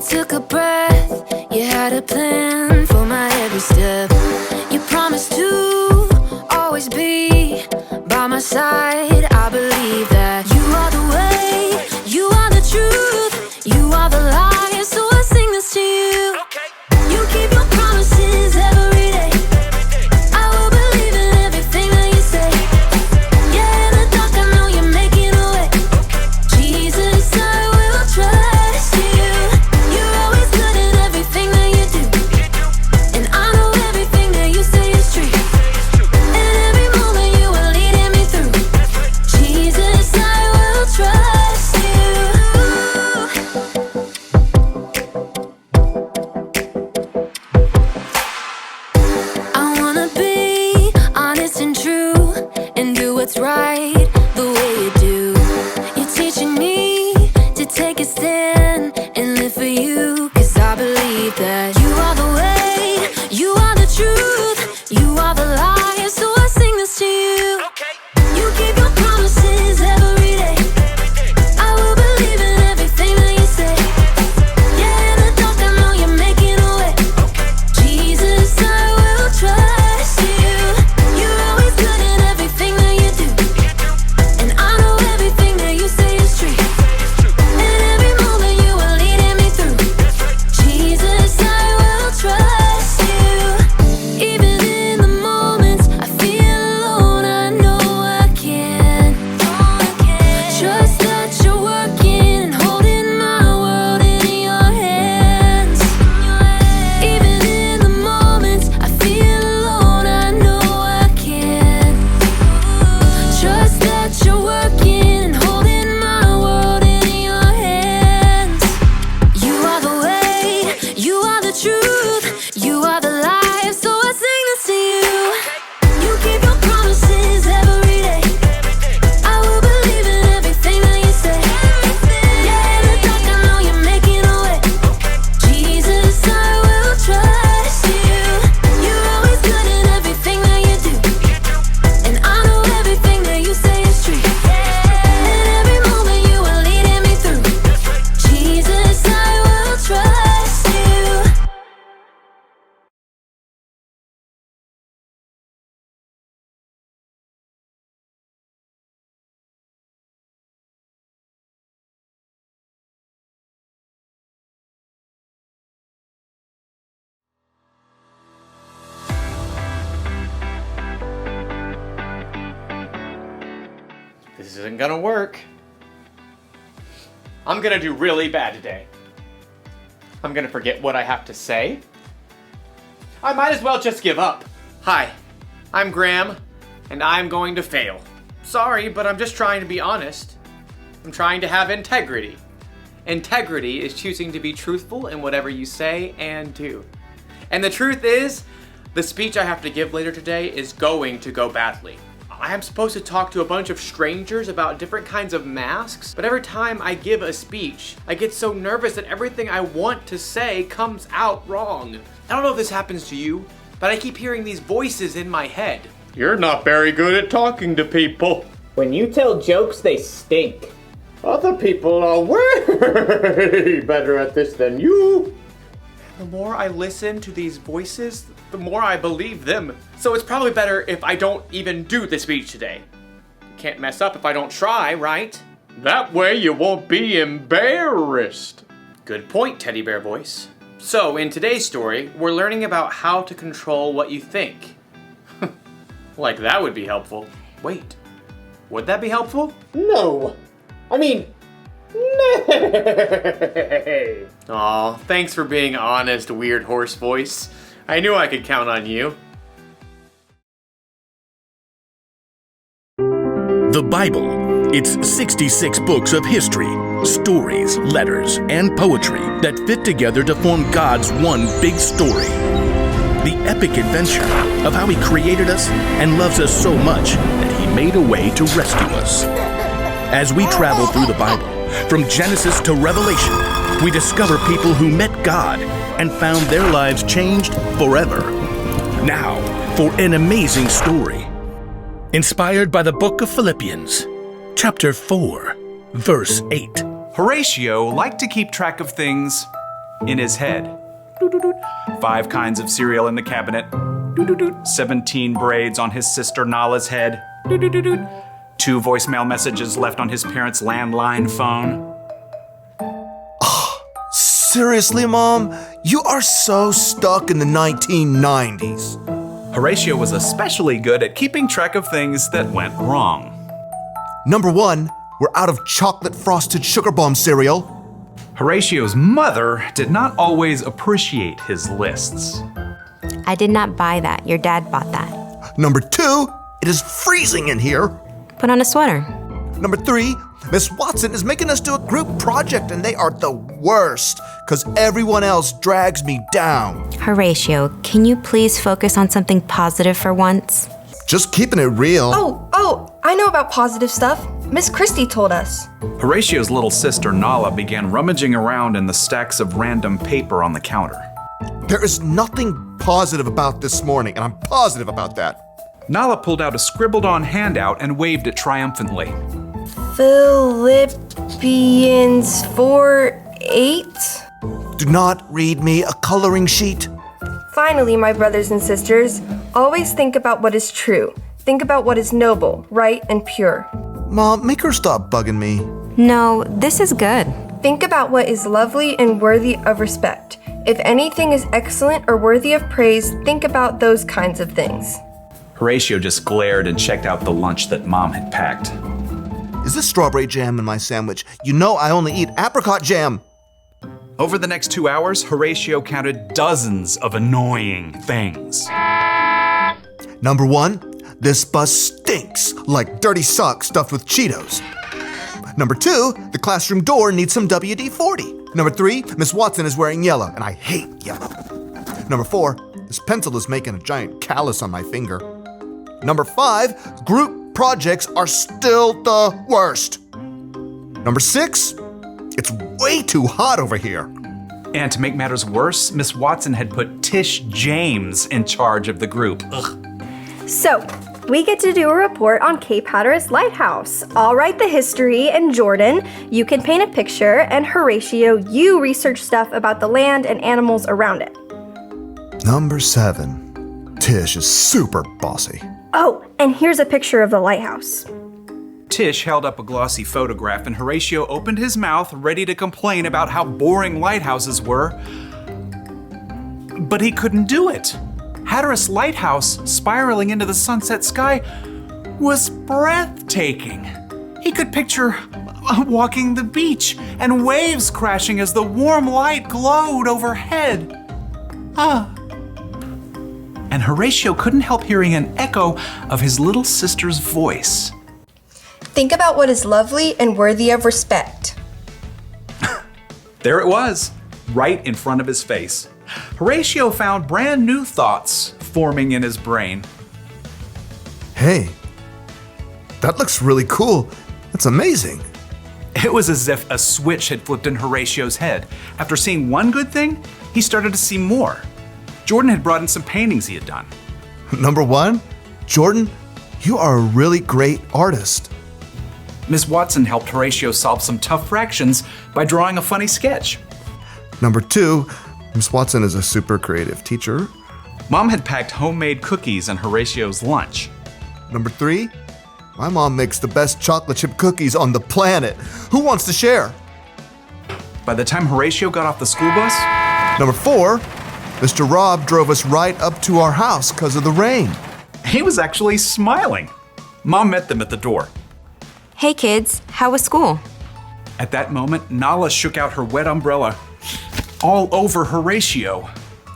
Took a breath, you had a plan for my every step. You promised to always be by my side. I believe that you are the way, you are the truth, you are the light. So I sing this to you. You keep your promises every day. I will believe in everything that you say. Yeah, in the dark I know you're making a way. Jesus, I will trust you. What's right, the way you do. You're teaching me to take a stand and live for you. Cause I believe that you are the way, you are the truth, you are the light. So I sing this to you. You keep your promises every day. I will believe in everything that you say. Yeah, in the dark I know you're making a way. Jesus, I will trust you. You're always good at everything that you do. And I know everything that you say is true. And every moment you are leading me through. Jesus, I will trust you. Even in the moments I feel alone, I know I can. Trust that you're working and holding my world in your hands. Even in the moments I feel alone, I know I can. Trust that you're working and holding my world in your hands. You are the way, you are the truth, you are the life. So I sing this to you. You keep your promises every day. I will believe in everything that you say. Yeah, in the dark I know you're making a way. Jesus, I will trust you. You're always good at everything that you do. And I know everything that you say is true. And every moment you are leading me through. Jesus, I will trust you. This isn't gonna work. I'm gonna do really bad today. I'm gonna forget what I have to say. I might as well just give up. Hi, I'm Graham, and I'm going to fail. Sorry, but I'm just trying to be honest. I'm trying to have integrity. Integrity is choosing to be truthful in whatever you say and do. And the truth is, the speech I have to give later today is going to go badly. I am supposed to talk to a bunch of strangers about different kinds of masks, but every time I give a speech, I get so nervous that everything I want to say comes out wrong. I don't know if this happens to you, but I keep hearing these voices in my head. You're not very good at talking to people. When you tell jokes, they stink. Other people are way better at this than you. The more I listen to these voices, the more I believe them. So it's probably better if I don't even do the speech today. Can't mess up if I don't try, right? That way you won't be embarrassed. Good point, teddy bear voice. So in today's story, we're learning about how to control what you think. Like that would be helpful. Wait, would that be helpful? No. I mean, Nay. Aw, thanks for being honest, weird horse voice. I knew I could count on you. The Bible. It's 66 books of history, stories, letters, and poetry that fit together to form God's one big story. The epic adventure of how He created us and loves us so much that He made a way to rescue us. As we travel through the Bible, from Genesis to Revelation, we discover people who met God and found their lives changed forever. Now, for an amazing story. Inspired by the book of Philippians, chapter 4, verse 8. Horatio liked to keep track of things in his head. 5 kinds of cereal in the cabinet. 17 braids on his sister Nala's head. 2 voicemail messages left on his parents' landline phone. Seriously, Mom? You are so stuck in the 1990s. Horatio was especially good at keeping track of things that went wrong. Number 1, we're out of chocolate frosted sugar bomb cereal. Horatio's mother did not always appreciate his lists. I did not buy that. Your dad bought that. Number 2, it is freezing in here. Put on a sweater. Number 3, Miss Watson is making us do a group project and they are the worst because everyone else drags me down. Horatio, can you please focus on something positive for once? Just keeping it real. Oh, I know about positive stuff. Miss Christie told us. Horatio's little sister Nala began rummaging around in the stacks of random paper on the counter. There is nothing positive about this morning, and I'm positive about that. Nala pulled out a scribbled-on handout and waved it triumphantly. Philippians 4:8. Do not read me a coloring sheet. Finally, my brothers and sisters, always think about what is true. Think about what is noble, right, and pure. Mom, make her stop bugging me. No, this is good. Think about what is lovely and worthy of respect. If anything is excellent or worthy of praise, think about those kinds of things. Horatio just glared and checked out the lunch that Mom had packed. Is this strawberry jam in my sandwich? You know I only eat apricot jam. Over the next 2 hours, Horatio counted dozens of annoying things. Number 1, this bus stinks like dirty socks stuffed with Cheetos. Number 2, the classroom door needs some WD-40. Number 3, Miss Watson is wearing yellow, and I hate yellow. Number 4, this pencil is making a giant callus on my finger. Number 5, group projects are still the worst. Number 6, it's way too hot over here. And to make matters worse, Miss Watson had put Tish James in charge of the group. Ugh. So, we get to do a report on Cape Hatteras Lighthouse. I'll write the history, and Jordan, you can paint a picture, and Horatio, you research stuff about the land and animals around it. Number 7, Tish is super bossy. Oh, and here's a picture of the lighthouse. Tish held up a glossy photograph and Horatio opened his mouth, ready to complain about how boring lighthouses were. But he couldn't do it. Hatteras Lighthouse, spiraling into the sunset sky, was breathtaking. He could picture walking the beach and waves crashing as the warm light glowed overhead. And Horatio couldn't help hearing an echo of his little sister's voice. Think about what is lovely and worthy of respect. There it was, right in front of his face. Horatio found brand new thoughts forming in his brain. Hey, that looks really cool. That's amazing. It was as if a switch had flipped in Horatio's head. After seeing one good thing, he started to see more. Jordan had brought in some paintings he had done. Number 1, Jordan, you are a really great artist. Miss Watson helped Horatio solve some tough fractions by drawing a funny sketch. Number 2, Miss Watson is a super creative teacher. Mom had packed homemade cookies in Horatio's lunch. Number 3, my mom makes the best chocolate chip cookies on the planet. Who wants to share? By the time Horatio got off the school bus, Number 4, Mr. Rob drove us right up to our house because of the rain. he was actually smiling. Mom met them at the door. Hey kids, how was school? At that moment, Nala shook out her wet umbrella all over Horatio.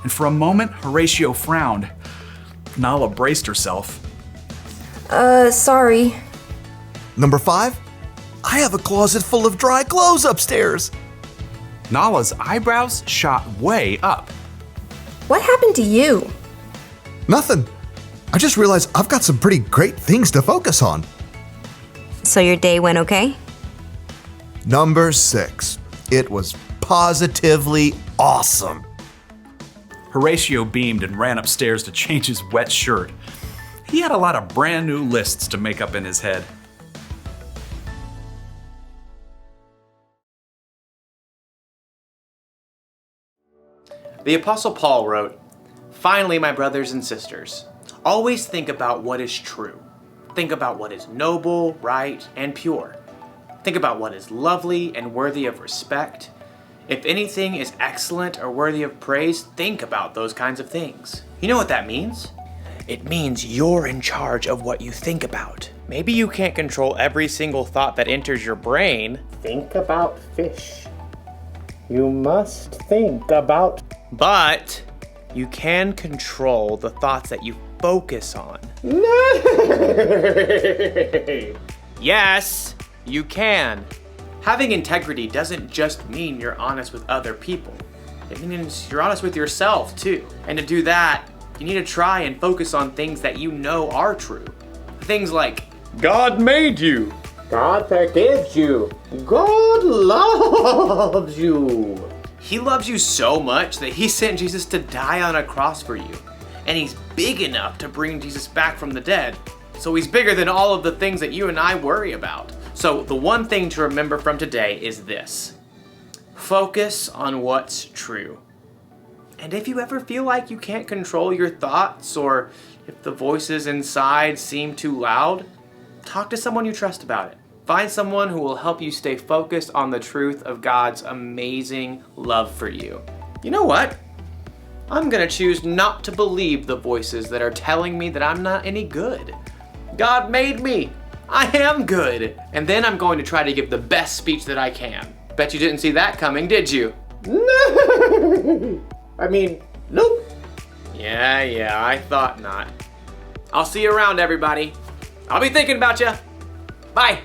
And for a moment, Horatio frowned. Nala braced herself. Sorry. Number 5, I have a closet full of dry clothes upstairs. Nala's eyebrows shot way up. What happened to you? Nothing. I just realized I've got some pretty great things to focus on. So your day went okay? Number 6, it was positively awesome. Horatio beamed and ran upstairs to change his wet shirt. He had a lot of brand new lists to make up in his head. The Apostle Paul wrote, "Finally, my brothers and sisters, always think about what is true. Think about what is noble, right, and pure. Think about what is lovely and worthy of respect. If anything is excellent or worthy of praise, think about those kinds of things." You know what that means? It means you're in charge of what you think about. Maybe you can't control every single thought that enters your brain. Think about fish. You must think about... But you can control the thoughts that you focus on. Yes, you can. Having integrity doesn't just mean you're honest with other people. It means you're honest with yourself too. And to do that, you need to try and focus on things that you know are true. Things like, God made you. God forgives you. God loves you. He loves you so much that he sent Jesus to die on a cross for you. And he's big enough to bring Jesus back from the dead. So he's bigger than all of the things that you and I worry about. So the one thing to remember from today is this. Focus on what's true. And if you ever feel like you can't control your thoughts, or if the voices inside seem too loud, talk to someone you trust about it. Find someone who will help you stay focused on the truth of God's amazing love for you. You know what? I'm gonna choose not to believe the voices that are telling me that I'm not any good. God made me. I am good. And then I'm going to try to give the best speech that I can. Bet you didn't see that coming, did you? No. I mean, nope. Yeah, I thought not. I'll see you around, everybody. I'll be thinking about you. Bye.